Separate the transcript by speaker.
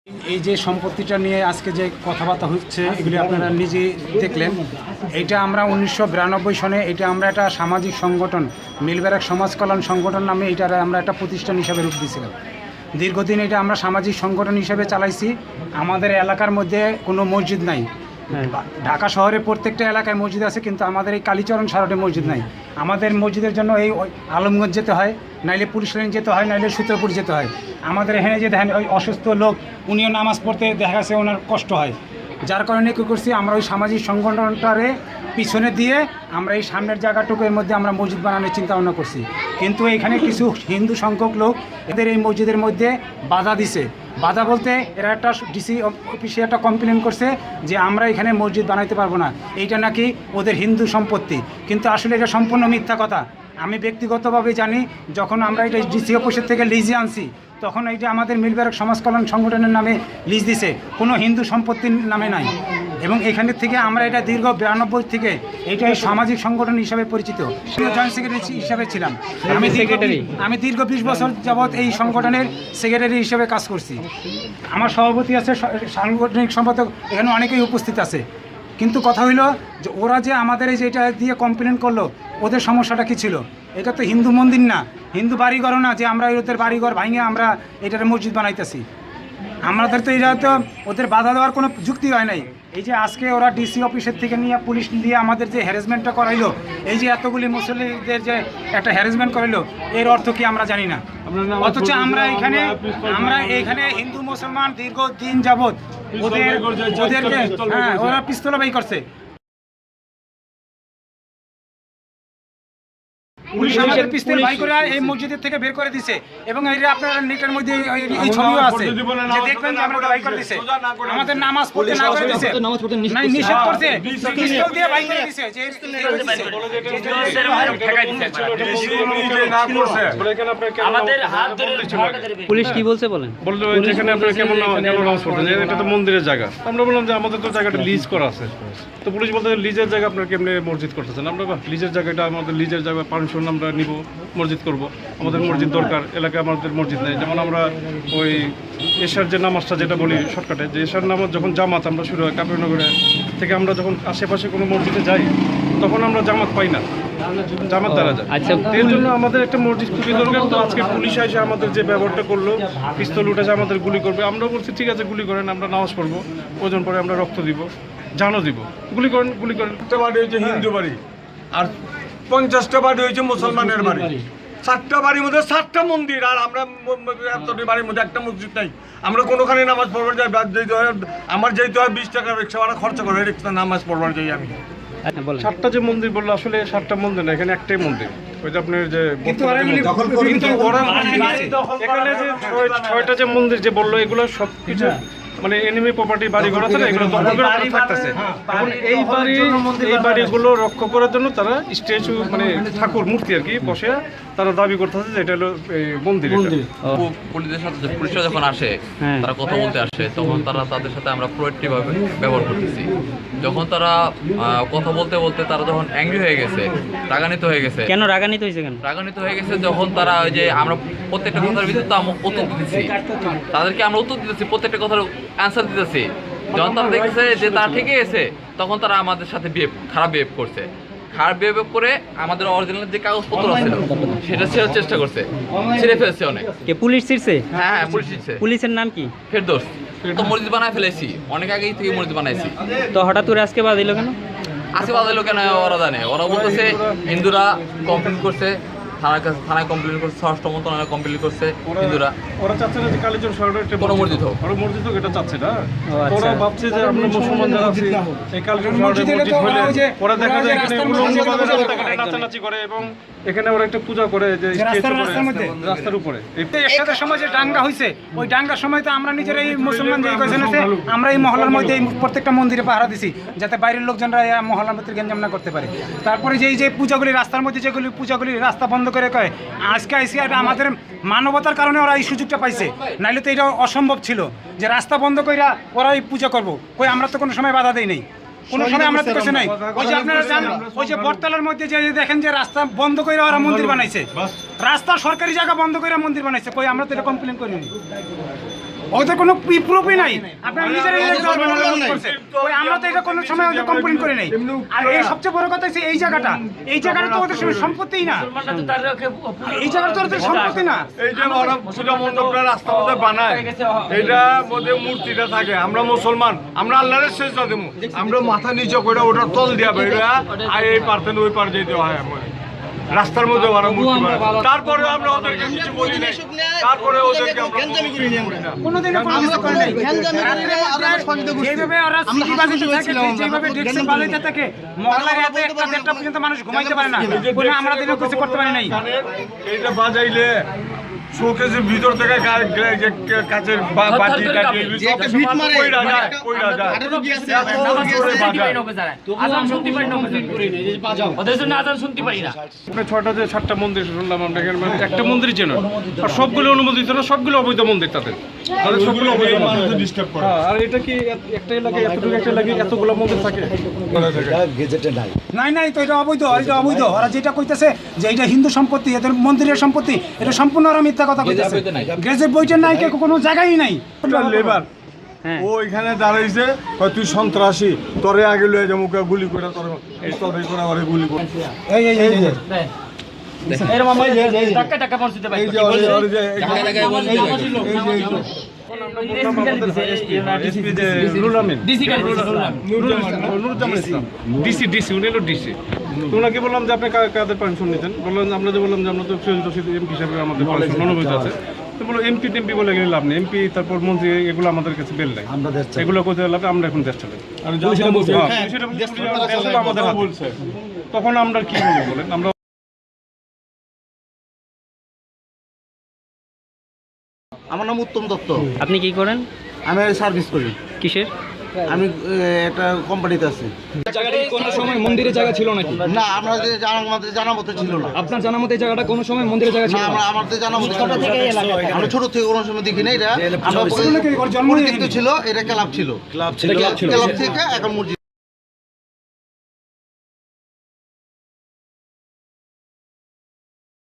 Speaker 1: এই যে সম্পত্তিটা নিয়ে আজকে যে কথাবার্তা হচ্ছে এগুলি আপনারা নিজে দেখলেন। এইটা আমরা 1992 সনে এটা আমরা একটা সামাজিক সংগঠন মিলবেরাক সমাজ কল্যাণ সংগঠন নামে এটার আমরা একটা প্রতিষ্ঠান হিসাবে রূপ দিয়েছিলাম। দীর্ঘদিন এটা আমরা সামাজিক সংগঠন হিসাবে চালাইছি। আমাদের এলাকার মধ্যে কোনো মসজিদ নাই। ঢাকা শহরে প্রত্যেকটা এলাকায় মসজিদ আছে, কিন্তু আমাদের এই কালীচরণ সারটে মসজিদ নাই। আমাদের মসজিদের জন্য এই আলমগঞ্জ যেতে হয়, নাইলে পুলিশ লাইন যেতে হয়, নাইলে সূত্রপুর যেতে হয়। আমাদের এখানে যে দেখেন ওই অসুস্থ লোক, উনিও নামাজ পড়তে দেখা গেছে ওনার কষ্ট হয়। যার কারণে কী করছি, আমরা ওই সামাজিক সংগঠনটারে পিছনে দিয়ে আমরা এই সামনের জায়গাটুকুর মধ্যে আমরা মসজিদ বানানোর চিন্তা ভাবনা করছি। কিন্তু এখানে কিছু হিন্দু সংখ্যক লোক এদের এই মসজিদের মধ্যে বাধা দিছে। বাধা বলতে এরা একটা ডিসি অফিসে একটা কমপ্লেন করছে যে আমরা এখানে মসজিদ বানাইতে পারবো না, এইটা নাকি ওদের হিন্দু সম্পত্তি। কিন্তু আসলে এটা সম্পূর্ণ মিথ্যা কথা। আমি ব্যক্তিগতভাবে জানি, যখন আমরা এটা ডিসি অফিসের থেকে লিজে আনছি তখন এইটা আমাদের মিলবেরাক সমাজ কল্যাণ সংগঠনের নামে লিজ দিছে, কোনো হিন্দু সম্পত্তির নামে নাই। এবং এখানের থেকে আমরা এটা দীর্ঘ 92 থেকে এইটা সামাজিক সংগঠন হিসাবে পরিচিত। জয়েন্ট সেক্রেটারি হিসাবে ছিলাম আমি দীর্ঘ 20 বছর যাবৎ এই সংগঠনের সেক্রেটারি হিসেবে কাজ করছি। আমার সভাপতি আছে, সাংগঠনিক সম্পাদক এখানে অনেকেই উপস্থিত আছে। কিন্তু কথা হইল যে ওরা যে আমাদের এই যেটা দিয়ে কমপ্লেন করলো, ওদের সমস্যাটা কী ছিল? এটা তো হিন্দু মন্দির না, হিন্দু বাড়িঘরও না যে আমরা ওদের বাড়িঘর ভাঙে আমরা এটার মসজিদ বানাইতেছি। আমাদের তো এটা তো ওদের বাধা দেওয়ার কোনো যুক্তি হয় নাই। এই যে আজকে ওরা ডিসি অফিসের থেকে নিয়ে পুলিশ দিয়ে আমাদের যে হ্যারাসমেন্টটা করাইলো, এই যে এতগুলি মুসল্লিদের যে একটা হ্যারাসমেন্ট করাইলো, এর অর্থ কি আমরা জানি না। অথচ আমরা এইখানে হিন্দু মুসলমান দীর্ঘদিন যাবৎ ওদেরকে ওরা পিস্তল বাই করছে। পুলিশ আমাদের পিস্তল বাই করে এই মসজিদের থেকে বের করে দিছে। এবং এইটা আপনারা নেটের মধ্যে এই ছবিও আছে যে দেখবেন যে আমরা বাই করে দিছে, আমাদের নামাজ পড়তে না করে দিছে, নিষেধ করছে, পিস্তল দিয়ে বাই করে দিছে। যে
Speaker 2: আমাদের হাত ধরে
Speaker 3: পুলিশ কি বলছে বলেন?
Speaker 4: বললো যেখানে আপনারা কেমন নামাজ পড়তেন, এটা তো মন্দিরের জায়গা। আমরা বললাম যে আমাদের তো জায়গাটা লিজ করা আছে। তো পুলিশ বলতে লিজের জায়গা আপনারা কেমনে মসজিদ করতেছেন? আমরা লিজের জায়গাটা আমাদের লিজের জায়গা পারমিশন আমরা নিব, মসজিদ করব। আমাদের মসজিদ দরকার, এলাকায় আমাদের মসজিদ নেই। যেমন আমরা ওই এশার যে নামাজটা যেটা বলি শর্টকাটে, যে এশার নামাজ যখন জামাত আমরা শুরু হয় কাপড়নগরে থেকে, আমরা যখন আশেপাশে কোনো মসজিদে যাই তখন আমরা জামাত পাই না, জামাত দ্বারা যায়।
Speaker 3: আচ্ছা,
Speaker 4: এর জন্য আমাদের একটা মসজিদ খুবই দরকার। তো আজকে পুলিশ এসে আমাদের যে ব্যবহারটা করলো, পিস্তল উঠেছে, আমাদের গুলি করবে। আমরা বলছি ঠিক আছে গুলি করেন, আমরা নামাজ পড়বো, ওজন পরে আমরা রক্ত দিব, জানও দিব, গুলি করেন গুলি করেন।
Speaker 5: একটা বাড়ি হয়েছে হিন্দু বাড়ি, আর 50টা বাড়ি হয়েছে মুসলমানের বাড়ি। 7টা বাড়ির মধ্যে 7টা মন্দির, আর আমরা এতটি বাড়ির মধ্যে একটা মসজিদ নাই। আমরা কোনোখানে নামাজ পড়বার যাই, আমার যেতে হয় 20 টাকা রিক্সা ভাড়া খরচা করে রিক্সা নামাজ পড়বার যাই আমি।
Speaker 4: 7টা যে মন্দির বললো, আসলে 7টা মন্দির না, এখানে একটাই মন্দির। ওই যে আপনার যে এখানে যে 6টা যে মন্দির যে বললো, এগুলো সব কিছু মানে এনিমি প্রপার্টি বাড়িঘর আছে না, এগুলো দখল করে থাকতেছে। এখন এই বাড়িগুলো রক্ষা করার জন্য তারা স্ট্যাচু মানে ঠাকুর মূর্তি আর কি বসে তারা দাবি করতেছে যে এটা হলো মন্দির।
Speaker 2: পুলিশরা যখন আসে, তারা কথা বলতে আসে, তখন তাদের সাথে আমরা প্রোঅ্যাক্টিভভাবে ব্যবহার করতেছি। যখন তারা কথা বলতে বলতে তারা যখন অ্যাংরি হয়ে গেছে, রাগান্বিত হয়ে গেছে।
Speaker 3: কেন রাগান্বিত হয়েছে?
Speaker 2: রাগান্বিত হয়ে গেছে যখন তারা ওই যে আমরা প্রত্যেকটা কথার ভিতরে তো উত্তর দিতেছি, তাদেরকে আমরা উত্তর দিতেছি, প্রত্যেকটা কথার অ্যান্সার দিতেছি। যখন তারা দেখছে যে তারা ঠিকই আছে, তখন তারা আমাদের সাথে খারাপ বিহেভ করছে। খারাপ বিহেভ করে আমাদের অরিজিনাল যে কাগজপত্র ছিল সেটা ছেড়ার চেষ্টা করছে, ছেড়ে ফেলেছে অনেক।
Speaker 3: পুলিশ ছিড়ছে?
Speaker 2: হ্যাঁ, পুলিশ ছিড়ছে।
Speaker 3: পুলিশের নাম কি?
Speaker 2: ফেরদৌস। তো মসজিদ বানায় ফেলেছি, অনেক আগেই থেকে মসজিদ বানাইছি।
Speaker 3: তো হঠাৎ করে আজকে বাঁধিল কেন?
Speaker 2: আজকে বাঁধাইলো কেন ওরা জানে। ওরা বলতেছে হিন্দুরা কমপ্লেন করছে, থানায় কমপ্লেন করছে, স্বরাষ্ট্র মন্ত্রণালয়ে কমপ্লেন করছে হিন্দুরা।
Speaker 4: ওরা চাচ্ছে না যে কালীচরণ শহরে একটা
Speaker 2: কোনো মসজিদ হোক,
Speaker 4: ওরা মসজিদ হোক, এটা চাচ্ছে না। ওরা ভাবছে যে আমরা মুসলমান যারা আছি এই কালীচরণ শহরে মসজিদ হলে ওরা দেখা যায় এখানে উলঙ্গভাবে নাচানাচি করে এবং এখানে ওরা একটা পূজা করে যে রাস্তার উপরে।
Speaker 1: এরশাদের সময় যে দাঙ্গা হয়েছে, ওই দাঙ্গার সময় তো আমরা নিজেরা এই মুসলমান যে কয়েকজন আছে, আমরা এই মহল্লার মধ্যে এই প্রত্যেকটা মন্দিরে পাহারা দিছি যাতে বাইরের লোকজনরা মহল্লার মধ্যে গেঞ্জাম না করতে পারে। তারপরে যে পূজাগুলি রাস্তার মধ্যে যেগুলি পূজাগুলি রাস্তা বন্ধ করে কয়, আজকে এটা আমাদের মানবতার কারণে ওরা এই সুযোগটা পাইছে, নাইলে তো এটা অসম্ভব ছিল যে রাস্তা বন্ধ কইরা ওরা এই পূজা করবো। কই আমরা তো কোনো সময় বাধা দেই নাই, কোনো সময় আমরা তো কিছু নাই। ওই যে আপনারা জানেন, ওই যে বটতলার মধ্যে যে দেখেন যে রাস্তা বন্ধ করে ওরা মন্দির বানাইছে, রাস্তা সরকারি জায়গা বন্ধ করে মন্দির বানাইছে। কই আমরা তো এটা কমপ্লেন করিনি। ওদের কোনো প্রুফই নাই, আপনারা নিজেরা করছেন। ওই আমরা তো এটা কোনো সময় ওদের কমপ্লেন করে নাই। আর এই সবচেয়ে বড় কথা হচ্ছে এই জায়গাটা তো ওদের সম্পত্তিই না, এই জায়গাটা তো ওদের সম্পত্তি না।
Speaker 5: এই যে ওরা পূজা মণ্ডপটা রাস্তার মধ্যে বানায়, এটা মধ্যে মূর্তিটা থাকে। আমরা মুসলমান, আমরা আল্লাহরের সেজদা দেবো, আমরা মাথা নিচে করে ওটা তল দিয়া বেরোয়া আর এই পারতেন ওই পার যেতে হয় আমার রাস্তার মধ্যে ওরা মূর্তি বানায়। তারপরে আমরা ওদেরকে কিছু বলি নাই, তারপরে ওদেরকে আমরা করি না।
Speaker 1: কোনোদিনও কোনো কিছু করে নাই। যেভাবে ওরা সিটি বাজাইতে থাকে, যেভাবে ডেস্ক বাজাইতে থাকে, মহল্লার রাতে 1টা পর্যন্ত মানুষ ঘুমাইতে পারে না, কোনো আমরা দিনও কিছু করতে পারি নাই।
Speaker 5: এইটা বাজাইলে শোকেসের ভিতর থেকে কাচের বাটি টাটি কইরা যায়।
Speaker 4: আপনার 6টা যে 7টা মন্দির শুনলাম আমরা এখানে, মানে একটা মন্দিরই চেন আর সবগুলো অনুমোদিত না, সবগুলো অবৈধ মন্দির তাদের সবগুলো অবৈধ
Speaker 5: ডিস্টার্ব করে।
Speaker 4: হ্যাঁ, আর এটা কি একটা এলাকায় এতটুকু একটা এলাকায় এতগুলো মন্দির থাকে?
Speaker 1: নাই তো এটা অবৈধ, এটা অবৈধ। ওরা যেটা কইতেছে যে এটা হিন্দু সম্পত্তি, এদের মন্দিরের সম্পত্তি, এটা সম্পূর্ণ ওরা মিথ্যা কথা কইতেছে। গেজেট বইটা নাই, কোনো জায়গাই নাই।
Speaker 5: লেবার
Speaker 3: হ্যাঁ।
Speaker 5: ও এখানে দাঁড়াইছে, কয় তুই সন্ত্রাসী, তোরে আগে লয়ে যাবো, গুলি করে তোর এই তোরে করে আবার গুলি করে।
Speaker 1: এই
Speaker 5: এই যে
Speaker 4: ওনাকে বললাম যে আপনি কাদের পারমিশন নিতেন, বললাম আমরা যে বললাম যে আমরা তো এমপি হিসাবে আমাদের পারমিশন অনুমোদিত আছে। তো বললো এমপি টেমপি বলে গেলে লাভ নেই, এমপি তারপর মন্ত্রী এগুলো আমাদের কাছে বেল নাই, এগুলো কোথায় লাভ, আমরা এখন দেশ চালাই। আমাদের হাতে। তখন আমরা কি বলবো বলেন? আমরা
Speaker 6: আমার নাম উত্তম দত্ত,
Speaker 3: আপনি কি করেন?
Speaker 6: আমি সার্ভিস করি,
Speaker 3: কিসের?
Speaker 6: আমি একটা কোম্পানিতে আছি।
Speaker 7: জায়গাটা কি কোনো সময় মন্দিরের জায়গা ছিল নাকি?
Speaker 6: না, আমাদের জানা মতো ছিল না।
Speaker 7: আপনার জানা মতে এই জায়গাটা কোনো সময় মন্দিরের জায়গা ছিল
Speaker 6: না,
Speaker 7: না?
Speaker 6: আমাদের জানা মতো ছিল না। আমরা ছোট থেকে কোনো সময় দেখি না। এটা আমরা পরিত্যক্ত ছিল, এটা ক্লাব ছিল,
Speaker 7: এটা ক্লাব ছিল।
Speaker 6: ক্লাব থেকে এখন মসজিদ।